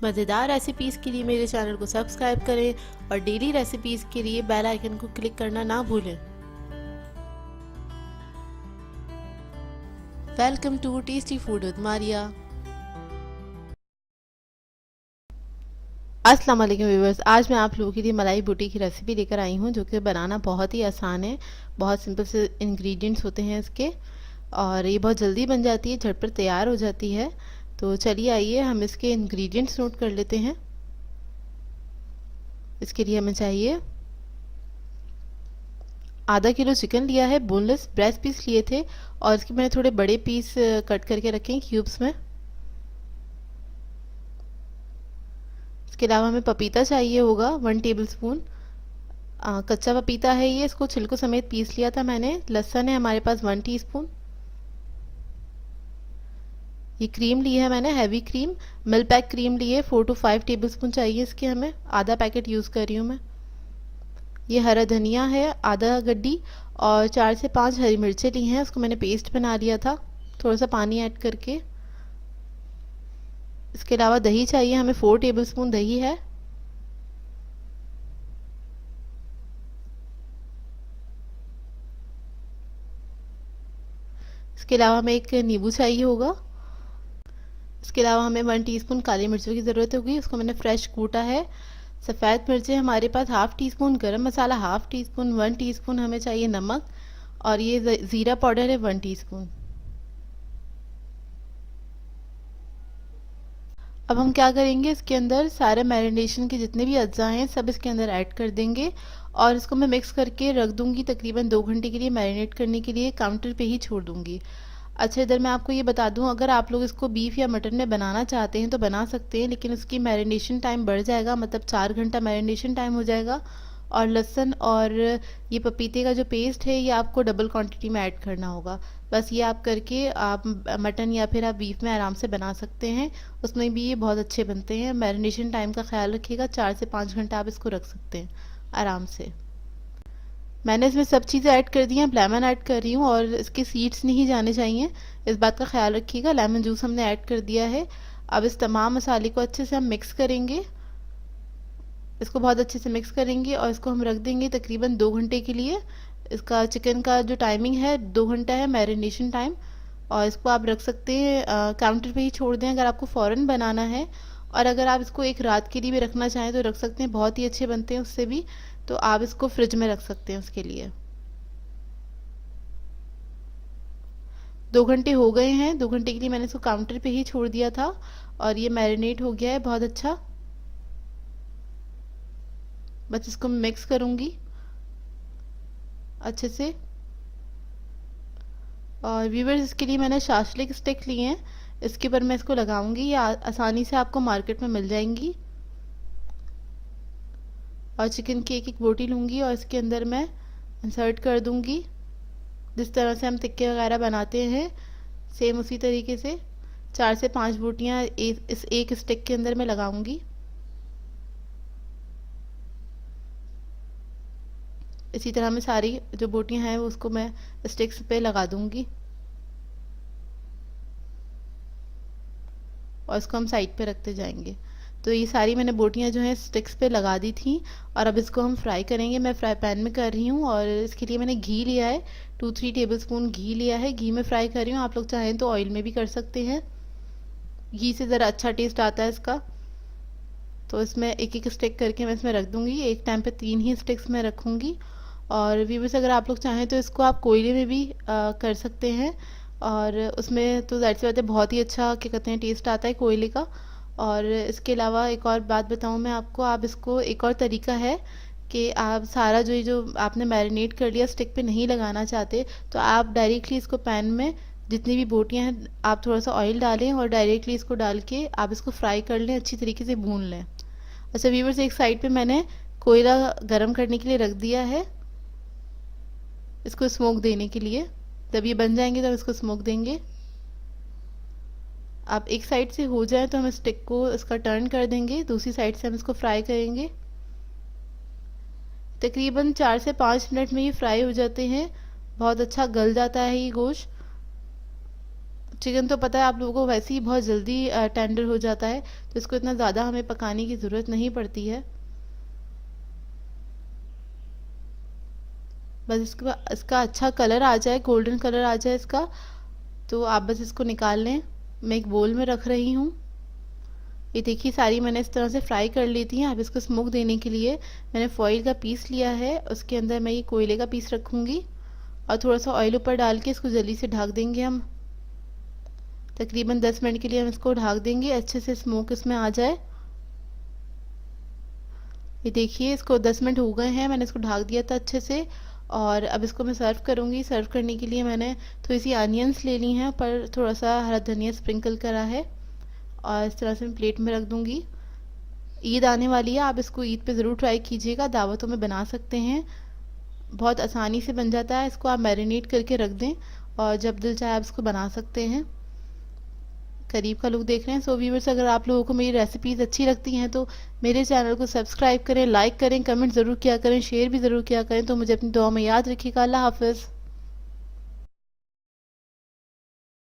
मज़ेदार रेसिपीज़ के लिए मेरे चैनल को सब्सक्राइब करें और डेली रेसिपीज़ के लिए बेल आइकन को क्लिक करना ना भूलें। Welcome to tasty food with Maria. अस्सलाम वालेकुम व्यूअर्स, आज मैं आप लोगों के लिए मलाई बूटी की रेसिपी लेकर आई हूँ जो कि बनाना बहुत ही आसान है। बहुत सिंपल से इंग्रेडिएंट्स होते हैं इसके और ये बहुत जल्दी बन जाती है, झटपट तैयार हो जाती है। तो चलिए आइए हम इसके इंग्रेडिएंट्स नोट कर लेते हैं। इसके लिए हमें चाहिए आधा किलो चिकन लिया है, बोनलेस ब्रेस्ट पीस लिए थे और इसके मैंने थोड़े बड़े पीस कट करके रखे हैं क्यूब्स में। इसके अलावा हमें पपीता चाहिए होगा 1 टेबलस्पून। कच्चा पपीता है ये, इसको छिलकों समेत पीस लिया था मैंने। लहसुन है हमारे पास 1 टीस्पून। ये क्रीम ली है मैंने, heavy cream, milk pack cream ली है, 4 to 5 टेबलस्पून चाहिए इसके हमें। आधा पैकेट यूज़ कर रही हूँ मैं। ये हरा धनिया है आधा गड्डी और 4 से 5 हरी मिर्चें ली हैं, उसको मैंने पेस्ट बना लिया था थोड़ा सा पानी ऐड करके। इसके अलावा दही चाहिए हमें, 4 टेबलस्पून दही है। इसके अलावा हमें एक नींबू चाहिए होगा। इसके अलावा हमें 1 टीस्पून काली मिर्चों की ज़रूरत होगी, उसको मैंने फ्रेश कूटा है। सफ़ेद मिर्चें हमारे पास हाफ़ टी स्पून, गरम मसाला हाफ़ टी स्पून, 1 टीस्पून हमें चाहिए नमक और ये ज़ीरा पाउडर है 1 टीस्पून। अब हम क्या करेंगे, इसके अंदर सारे मैरिनेशन के जितने भी अज्जा हैं सब इसके अंदर ऐड कर देंगे और इसको मैं मिक्स करके रख दूंगी तकरीबन 2 घंटे के लिए मैरिनेट करने के लिए, काउंटर पे ही छोड़ दूंगी। अच्छा, इधर मैं आपको ये बता दूं, अगर आप लोग इसको बीफ या मटन में बनाना चाहते हैं तो बना सकते हैं, लेकिन उसकी मैरिनेशन टाइम बढ़ जाएगा, मतलब 4 घंटा मैरिनेशन टाइम हो जाएगा। और लहसुन और ये पपीते का जो पेस्ट है ये आपको डबल क्वांटिटी में ऐड करना होगा। बस ये आप करके आप मटन या फिर आप बीफ में आराम से बना सकते हैं, उसमें भी ये बहुत अच्छे बनते हैं। मैरिनेशन टाइम का ख्याल रखिएगा, 4 से 5 घंटा आप इसको रख सकते हैं आराम से। मैंने इसमें सब चीज़ें ऐड कर दी हैं, लेमन ऐड कर रही हूँ और इसके सीड्स नहीं जाने चाहिए, इस बात का ख्याल रखिएगा। लेमन जूस हमने ऐड कर दिया है। अब इस तमाम मसाले को अच्छे से हम मिक्स करेंगे, इसको बहुत अच्छे से मिक्स करेंगे और इसको हम रख देंगे तकरीबन 2 घंटे के लिए। इसका चिकन का जो टाइमिंग है 2 घंटा है मैरिनेशन टाइम और इसको आप रख सकते हैं काउंटर पे ही छोड़ दें अगर आपको फ़ौरन बनाना है। और अगर आप इसको एक रात के लिए भी रखना चाहें तो रख सकते हैं, बहुत ही अच्छे बनते हैं उससे भी। तो आप इसको फ्रिज में रख सकते हैं उसके लिए। 2 घंटे हो गए हैं, 2 घंटे के लिए मैंने इसको काउंटर पे ही छोड़ दिया था और ये मैरिनेट हो गया है बहुत अच्छा। बस इसको मिक्स करूँगी अच्छे से। और व्यूवर्स, इसके लिए मैंने शाशलिक स्टिक लिए हैं, इसके ऊपर मैं इसको लगाऊंगी। ये आसानी से आपको मार्केट में मिल जाएंगी। और चिकन की एक एक बोटी लूँगी और इसके अंदर मैं इंसर्ट कर दूँगी, जिस तरह से हम टिक्के वगैरह बनाते हैं सेम उसी तरीके से। 4 से 5 बोटियाँ इस एक स्टिक के अंदर मैं लगाऊंगी। इसी तरह मैं सारी जो बोटियाँ हैं उसको मैं स्टिक्स पे लगा दूँगी और इसको हम साइड पे रखते जाएंगे। तो ये सारी मैंने बोटियाँ जो हैं स्टिक्स पे लगा दी थी और अब इसको हम फ्राई करेंगे। मैं फ्राई पैन में कर रही हूँ और इसके लिए मैंने घी लिया है, 2-3 टेबलस्पून घी लिया है। घी में फ्राई कर रही हूँ, आप लोग चाहें तो ऑयल में भी कर सकते हैं, घी से ज़रा अच्छा टेस्ट आता है इसका। तो इसमें एक एक स्टिक करके मैं इसमें रख दूँगी, एक टाइम पे 3 ही स्टिक्स में रखूँगी। और व्यूअर्स, अगर आप लोग चाहें तो इसको आप कोयले में भी कर सकते हैं और उसमें तो ज़ाहिर सी बात है बहुत ही अच्छा क्या कहते हैं टेस्ट आता है कोयले का। और इसके अलावा एक और बात बताऊं मैं आपको, आप इसको एक और तरीका है कि आप सारा जो ये जो आपने मैरिनेट कर लिया स्टिक पे नहीं लगाना चाहते तो आप डायरेक्टली इसको पैन में जितनी भी बोटियां हैं आप थोड़ा सा ऑयल डालें और डायरेक्टली इसको डाल के आप इसको फ्राई कर लें, अच्छी तरीके से भून लें। अच्छा व्यूअर्स, एक साइड पे मैंने कोयला गर्म करने के लिए रख दिया है, इसको स्मोक देने के लिए। जब ये बन जाएंगे तब इसको स्मोक देंगे। आप एक साइड से हो जाए तो हम स्टिक को इसका टर्न कर देंगे, दूसरी साइड से हम इसको फ्राई करेंगे। तकरीबन 4 से 5 मिनट में ये फ्राई हो जाते हैं, बहुत अच्छा गल जाता है ये गोश्त। चिकन तो पता है आप लोगों को वैसे ही बहुत जल्दी टेंडर हो जाता है, तो इसको इतना ज़्यादा हमें पकाने की ज़रूरत नहीं पड़ती है। बस इसके बाद इसका अच्छा कलर आ जाए, गोल्डन कलर आ जाए इसका, तो आप बस इसको निकाल लें। मैं एक बोल में रख रही हूँ। ये देखिए सारी मैंने इस तरह से फ्राई कर ली थी। अब इसको स्मोक देने के लिए मैंने फॉइल का पीस लिया है, उसके अंदर मैं ये कोयले का पीस रखूँगी और थोड़ा सा ऑयल ऊपर डाल के इसको जल्दी से ढक देंगे हम। तकरीबन 10 मिनट के लिए हम इसको ढक देंगे, अच्छे से स्मोक इसमें आ जाए। ये देखिए इसको 10 मिनट हो गए हैं, मैंने इसको ढक दिया था अच्छे से। और अब इसको मैं सर्व करूँगी। सर्व करने के लिए मैंने थोड़ी सी अनियंस ले ली हैं, पर थोड़ा सा हरा धनिया स्प्रिंकल करा है और इस तरह से मैं प्लेट में रख दूँगी। ईद आने वाली है, आप इसको ईद पे ज़रूर ट्राई कीजिएगा, दावतों में बना सकते हैं, बहुत आसानी से बन जाता है। इसको आप मैरिनेट करके रख दें और जब दिल चाहे आप इसको बना सकते हैं। करीब का लुक देख रहे हैं। सो व्यूअर्स, अगर आप लोगों को मेरी रेसिपीज़ अच्छी लगती हैं तो मेरे चैनल को सब्सक्राइब करें, लाइक करें, कमेंट ज़रूर किया करें, शेयर भी ज़रूर किया करें। तो मुझे अपनी दुआ में याद रखिएगा। अल्लाह हाफ़िज़।